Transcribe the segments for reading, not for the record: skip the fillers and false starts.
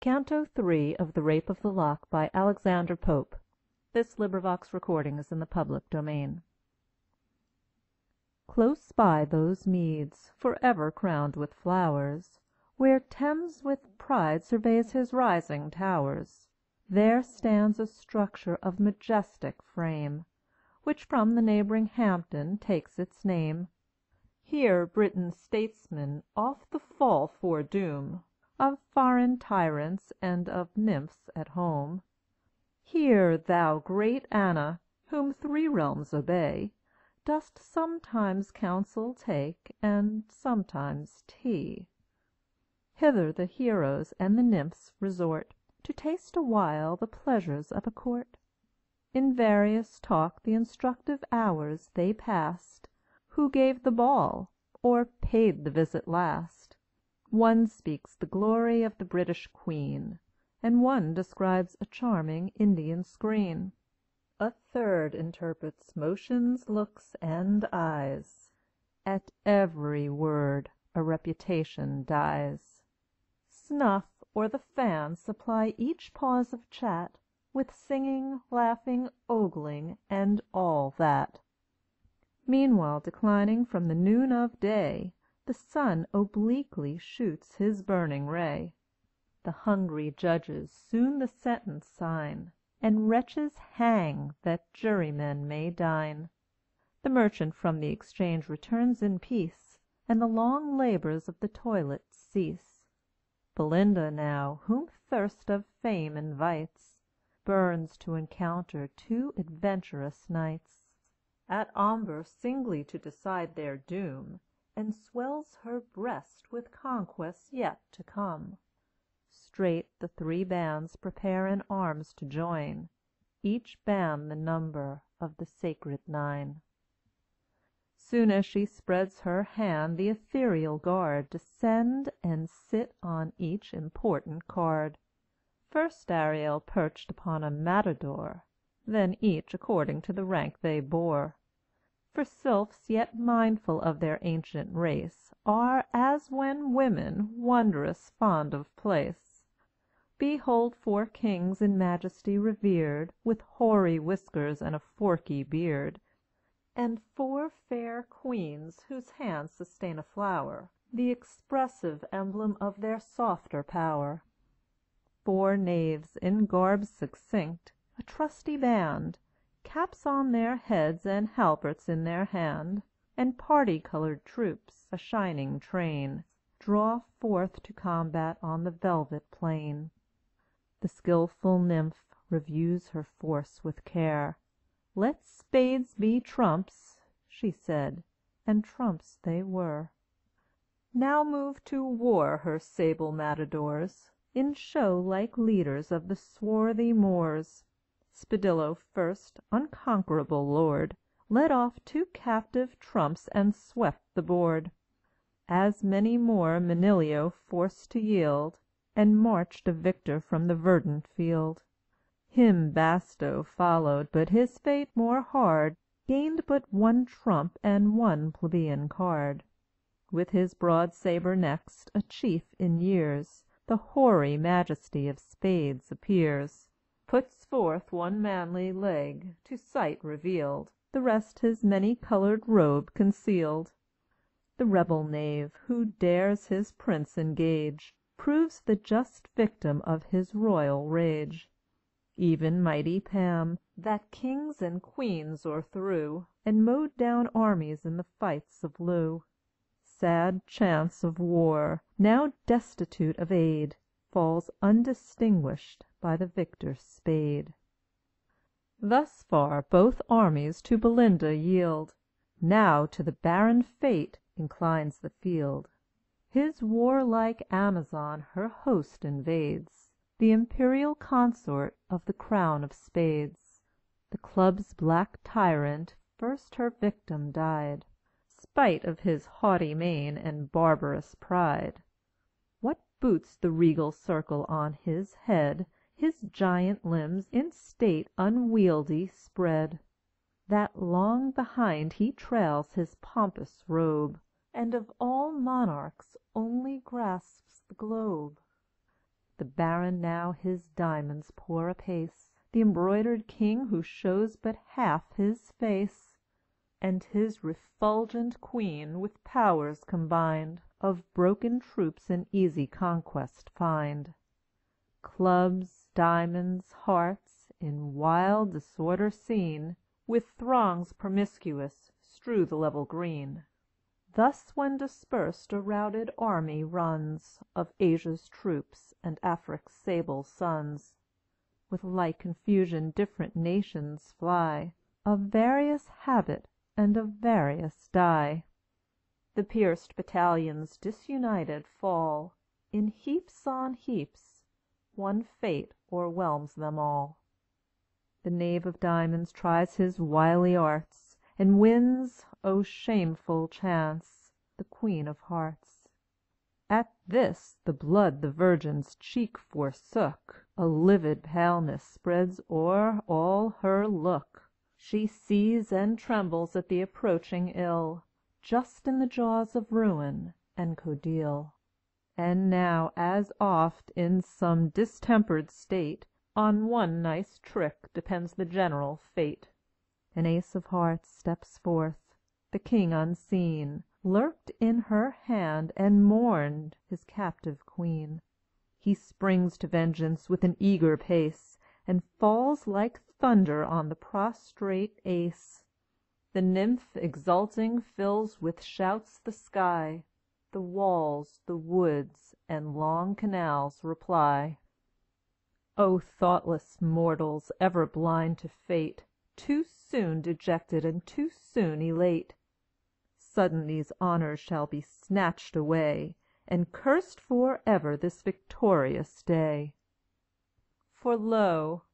Canto 3 of The Rape of the Lock by Alexander Pope. This recording is in the public domain. Close by those meads, forever crowned with flowers, where Thames with pride surveys his rising towers, there stands a structure of majestic frame, which from the neighbouring Hampden takes its name. Here Britain's statesmen oft the fall foredoom of foreign tyrants and of nymphs at home. Here thou, great Anna, whom 3 realms obey, dost sometimes counsel take, and sometimes tea. Hither the heroes and the nymphs resort, to taste awhile the pleasures of a court. In various talk the instructive hours they passed, who gave the ball, or paid the visit last. One speaks the glory of the British Queen, and one describes a charming Indian screen. A third interprets motions, looks, and eyes. At every word a reputation dies. Snuff or the fan supply each pause of chat with singing, laughing, ogling, and all that. Meanwhile, declining from the noon of day, the sun obliquely shoots his burning ray. The hungry judges soon the sentence sign, and wretches hang that jurymen may dine. The merchant from the exchange returns in peace, and the long labours of the toilet cease. Belinda now, whom thirst of fame invites, burns to encounter 2 adventurous knights, at Omber singly to decide their doom, and swells her breast with conquests yet to come. Straight the 3 bands prepare in arms to join, each band the number of the sacred 9. Soon as she spreads her hand, the ethereal guard descend and sit on each important card. First Ariel perched upon a matador, then each according to the rank they bore. For sylphs, yet mindful of their ancient race, are, as when women, wondrous fond of place. Behold 4 kings in majesty revered, with hoary whiskers and a forky beard, and 4 fair queens whose hands sustain a flower, the expressive emblem of their softer power. 4 knaves in garb succinct, a trusty band, caps on their heads and halberts in their hand, and party-coloured troops, a shining train, draw forth to combat on the velvet plain. The skilful nymph reviews her force with care. "Let spades be trumps," she said, and trumps they were. Now move to war her sable matadors, in show like leaders of the swarthy Moors. Spadillo first, unconquerable lord, led off 2 captive trumps and swept the board. As many more Manilio forced to yield, and marched a victor from the verdant field. Him Basto followed, but his fate more hard, gained but 1 trump and 1 plebeian card. With his broad sabre next, a chief in years, the hoary majesty of spades appears, puts forth 1 manly leg, to sight revealed, the rest his many-coloured robe concealed. The rebel knave, who dares his prince engage, proves the just victim of his royal rage. Even mighty Pam, that kings and queens o'erthrew, and mowed down armies in the fights of Loo. Sad chance of war, now destitute of aid, falls undistinguished by the victor's spade. Thus far both armies to Belinda yield, now to the barren fate inclines the field. His warlike Amazon her host invades, the imperial consort of the crown of spades. The club's black tyrant first her victim died, spite of his haughty mien and barbarous pride. What boots the regal circle on his head, his giant limbs in state unwieldy spread, that long behind he trails his pompous robe, and of all monarchs only grasps the globe. The baron now his diamonds pour apace, the embroidered king who shows but half his face, and his refulgent queen, with powers combined, of broken troops an easy conquest find. Clubs, diamonds, hearts, in wild disorder seen, with throngs promiscuous, strew the level green. Thus when dispersed a routed army runs Of Asia's troops and Afric's sable sons. With like confusion different nations fly, Of various habit and of various dye. The pierced battalions disunited fall, In heaps on heaps, one fate o'erwhelms them all. The knave of diamonds tries his wily arts, And wins, O shameful chance, the queen of hearts. At this the blood the virgin's cheek forsook, A livid paleness spreads o'er all her look. She sees and trembles at the approaching ill, Just in the jaws of ruin and Codille. And now, as oft, in some distempered state, On one nice trick depends the general fate. An ace of hearts steps forth. The king unseen Lurked in her hand and mourned his captive queen. He springs to vengeance with an eager pace, And falls like thunder on the prostrate ace. The nymph exulting fills with shouts the sky, The walls, the woods, and long canals reply. O thoughtless mortals, ever blind to fate, Too soon dejected and too soon elate! Sudden these honors shall be snatched away, And cursed for ever this victorious day. For lo!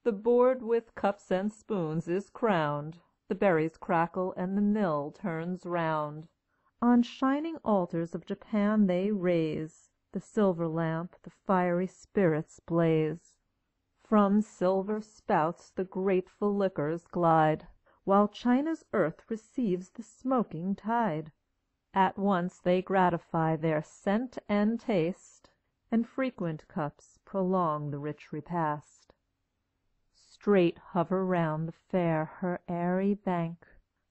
the board with cups and spoons is crowned, The berries crackle and the mill turns round. On shining altars of Japan they raise The silver lamp, the fiery spirits blaze. From silver spouts the grateful liquors glide, While China's earth receives the smoking tide. At once they gratify their scent and taste, And frequent cups prolong the rich repast. Straight hover round the fair her airy bank,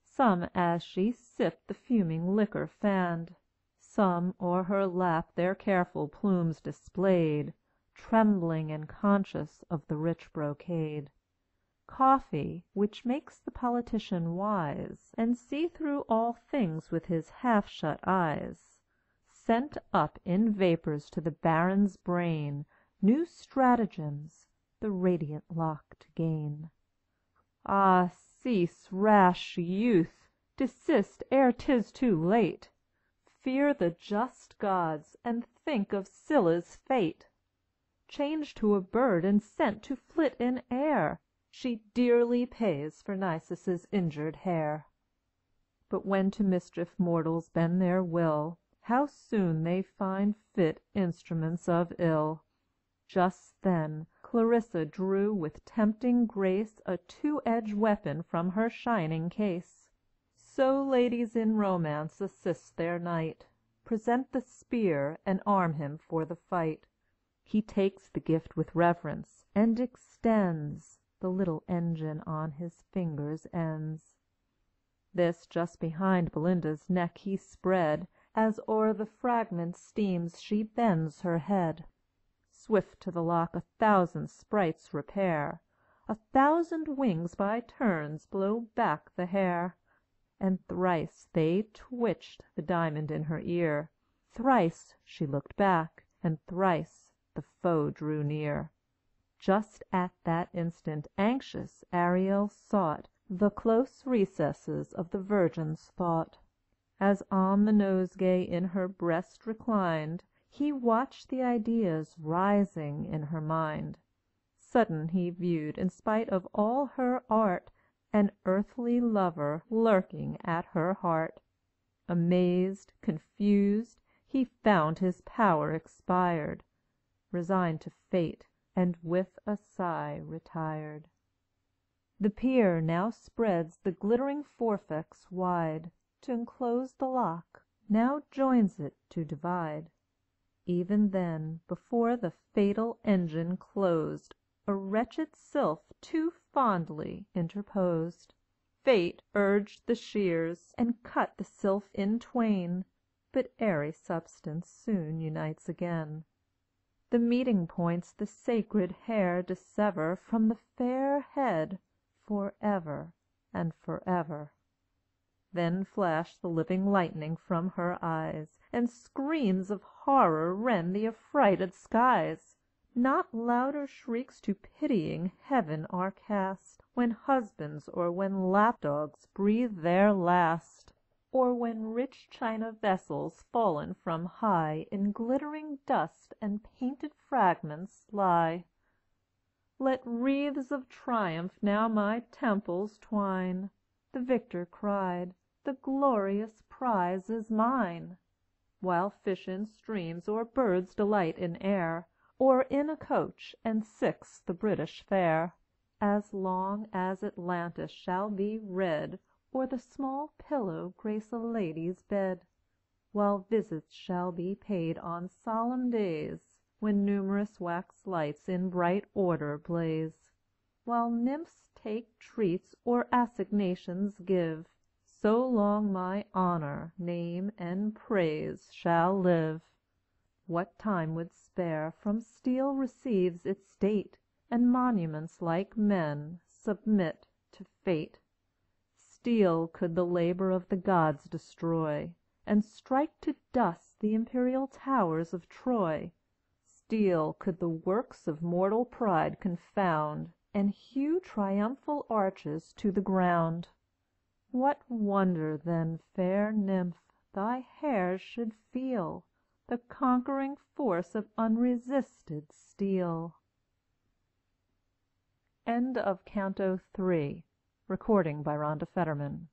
Some as she sipped the fuming liquor fanned, Some o'er her lap their careful plumes displayed, Trembling and conscious of the rich brocade. Coffee, which makes the politician wise, And see through all things with his half-shut eyes, Sent up in vapors to the baron's brain New stratagems, the radiant lock to gain. Ah, cease, rash youth! desist ere 'tis too late! Fear the just gods, and think of Scylla's fate. Changed to a bird and sent to flit in air, She dearly pays for Nisus's injured hair. But when to mischief mortals bend their will, How soon they find fit instruments of ill! Just then Clarissa drew with tempting grace A two-edged weapon from her shining case. So ladies in romance assist their knight, Present the spear, and arm him for the fight. He takes the gift with reverence, and extends The little engine on his fingers' ends. This just behind Belinda's neck he spread, As o'er the fragment steams she bends her head. Swift to the lock 1,000 sprites repair, 1,000 wings by turns blow back the hair, And thrice they twitched the diamond in her ear, Thrice she looked back, and thrice the foe drew near. Just at that instant anxious Ariel sought The close recesses of the virgin's thought. As on the nosegay in her breast reclined, He watched the ideas rising in her mind. Sudden he viewed, in spite of all her art, An earthly lover lurking at her heart. Amazed, confused, he found his power expired, Resigned to fate, and with a sigh retired. The peer now spreads the glittering forefex wide, T' enclose the lock, now joins it to divide. Even then, before the fatal engine closed, A wretched sylph too fondly interposed. Fate urged the shears, and cut the sylph in twain, But airy substance soon unites again. The meeting points the sacred hair dissever From the fair head for ever and for ever. Then flash the living lightning from her eyes, And screams of horror rend the affrighted skies. Not louder shrieks to pitying heaven are cast, When husbands or when lap dogs breathe their last, Or when rich china vessels fallen from high In glittering dust and painted fragments lie. Let wreaths of triumph now my temples twine. The victor cried, "The glorious prize is mine!" While fish in streams or birds delight in air, Or in a coach and six the British fair. As long as Atlantis shall be red, Or the small pillow grace a lady's bed. While visits shall be paid on solemn days, When numerous wax lights in bright order blaze. While nymphs take treats or assignations give, So long my honor, name, and praise shall live. What time would spare from steel receives its date, And monuments like men submit to fate. Steel could the labor of the gods destroy, And strike to dust the imperial towers of Troy. Steel could the works of mortal pride confound, And hew triumphal arches to the ground. What wonder then, fair nymph, thy hairs should feel The conquering force of unresisted steel. End of Canto 3. Recording by Rhonda Fetterman.